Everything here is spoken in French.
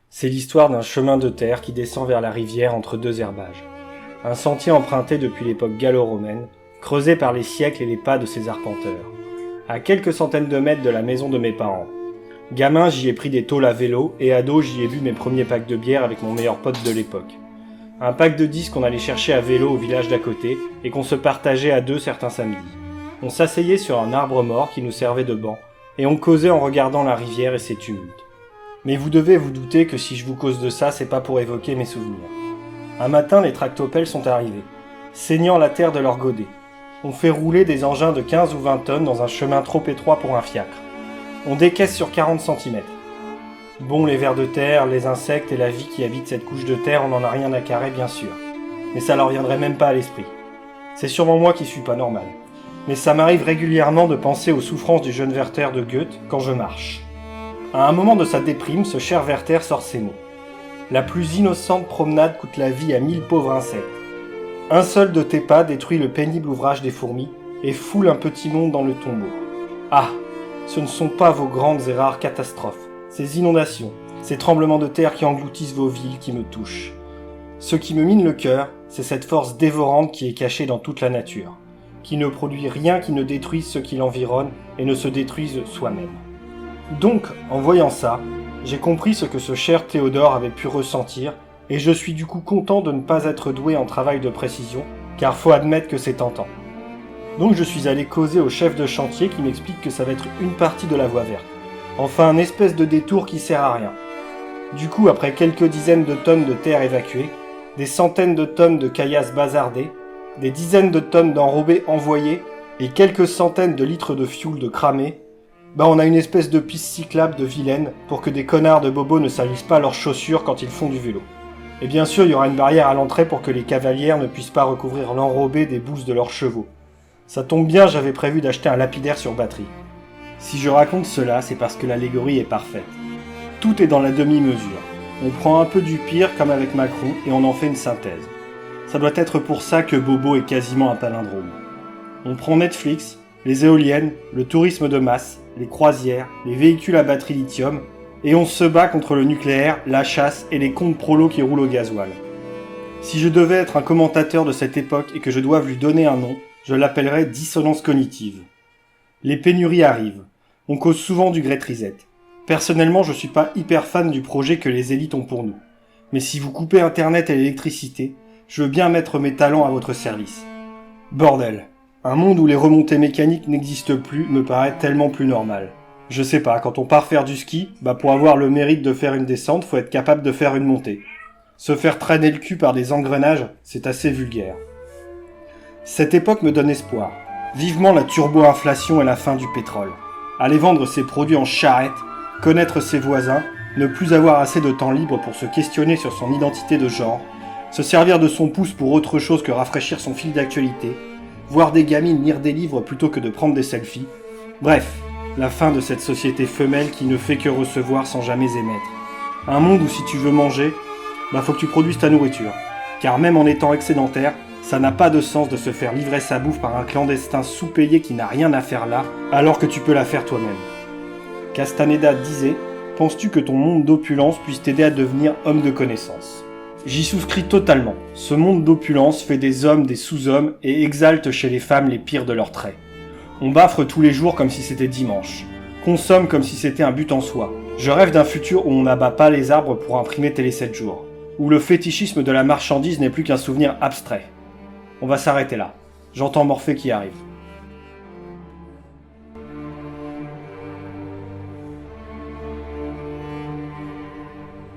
C'est l'histoire d'un chemin de terre qui descend vers la rivière entre deux herbages. Un sentier emprunté depuis l'époque gallo-romaine, creusé par les siècles et les pas de ses arpenteurs. À quelques centaines de mètres de la maison de mes parents. Gamin, j'y ai pris des tôles à vélo et ado, j'y ai bu mes premiers packs de bière avec mon meilleur pote de l'époque. Un pack de 10 qu'on allait chercher à vélo au village d'à côté et qu'on se partageait à deux certains samedis. On s'asseyait sur un arbre mort qui nous servait de banc et on causait en regardant la rivière et ses tumultes. Mais vous devez vous douter que si je vous cause de ça, c'est pas pour évoquer mes souvenirs. Un matin, les tractopelles sont arrivés, saignant la terre de leurs godets. On fait rouler des engins de 15 ou 20 tonnes dans un chemin trop étroit pour un fiacre. On décaisse sur 40 cm. Bon, les vers de terre, les insectes et la vie qui habite cette couche de terre, on n'en a rien à carrer, bien sûr. Mais ça leur viendrait même pas à l'esprit. C'est sûrement moi qui suis pas normal. Mais ça m'arrive régulièrement de penser aux souffrances du jeune Werther de Goethe quand je marche. À un moment de sa déprime, ce cher Werther sort ces mots. La plus innocente promenade coûte la vie à 1000 pauvres insectes. Un seul de tes pas détruit le pénible ouvrage des fourmis et foule un petit monde dans le tombeau. Ah, ce ne sont pas vos grandes et rares catastrophes, ces inondations, ces tremblements de terre qui engloutissent vos villes qui me touchent. Ce qui me mine le cœur, c'est cette force dévorante qui est cachée dans toute la nature, qui ne produit rien qui ne détruise ce qui l'environne et ne se détruise soi-même. Donc, en voyant ça, j'ai compris ce que ce cher Théodore avait pu ressentir, et je suis du coup content de ne pas être doué en travail de précision, car faut admettre que c'est tentant. Donc je suis allé causer au chef de chantier qui m'explique que ça va être une partie de la voie verte. Enfin, un espèce de détour qui sert à rien. Du coup, après quelques dizaines de tonnes de terre évacuées, des centaines de tonnes de caillasses bazardées, des dizaines de tonnes d'enrobés envoyés, et quelques centaines de litres de fioul de cramé, on a une espèce de piste cyclable de vilaine pour que des connards de bobos ne salissent pas leurs chaussures quand ils font du vélo. Et bien sûr, il y aura une barrière à l'entrée pour que les cavalières ne puissent pas recouvrir l'enrobé des bousses de leurs chevaux. Ça tombe bien, j'avais prévu d'acheter un lapidaire sur batterie. Si je raconte cela, c'est parce que l'allégorie est parfaite. Tout est dans la demi-mesure. On prend un peu du pire, comme avec Macron, et on en fait une synthèse. Ça doit être pour ça que Bobo est quasiment un palindrome. On prend Netflix, les éoliennes, le tourisme de masse, les croisières, les véhicules à batterie lithium, et on se bat contre le nucléaire, la chasse et les comptes prolos qui roulent au gasoil. Si je devais être un commentateur de cette époque et que je doive lui donner un nom, je l'appellerais dissonance cognitive. Les pénuries arrivent. On cause souvent du Great Reset. Personnellement, je suis pas hyper fan du projet que les élites ont pour nous. Mais si vous coupez Internet et l'électricité, je veux bien mettre mes talents à votre service. Bordel. Un monde où les remontées mécaniques n'existent plus me paraît tellement plus normal. Je sais pas, quand on part faire du ski, pour avoir le mérite de faire une descente, faut être capable de faire une montée. Se faire traîner le cul par des engrenages, c'est assez vulgaire. Cette époque me donne espoir. Vivement la turbo-inflation et la fin du pétrole. Aller vendre ses produits en charrette, connaître ses voisins, ne plus avoir assez de temps libre pour se questionner sur son identité de genre, se servir de son pouce pour autre chose que rafraîchir son fil d'actualité, voir des gamines lire des livres plutôt que de prendre des selfies. Bref, la fin de cette société femelle qui ne fait que recevoir sans jamais émettre. Un monde où si tu veux manger, faut que tu produises ta nourriture. Car même en étant excédentaire, ça n'a pas de sens de se faire livrer sa bouffe par un clandestin sous-payé qui n'a rien à faire là, alors que tu peux la faire toi-même. Castaneda disait « Penses-tu que ton monde d'opulence puisse t'aider à devenir homme de connaissance ?» J'y souscris totalement. Ce monde d'opulence fait des hommes des sous-hommes et exalte chez les femmes les pires de leurs traits. On baffre tous les jours comme si c'était dimanche. Consomme comme si c'était un but en soi. Je rêve d'un futur où on n'abat pas les arbres pour imprimer Télé 7 jours. Où le fétichisme de la marchandise n'est plus qu'un souvenir abstrait. On va s'arrêter là. J'entends Morphée qui arrive.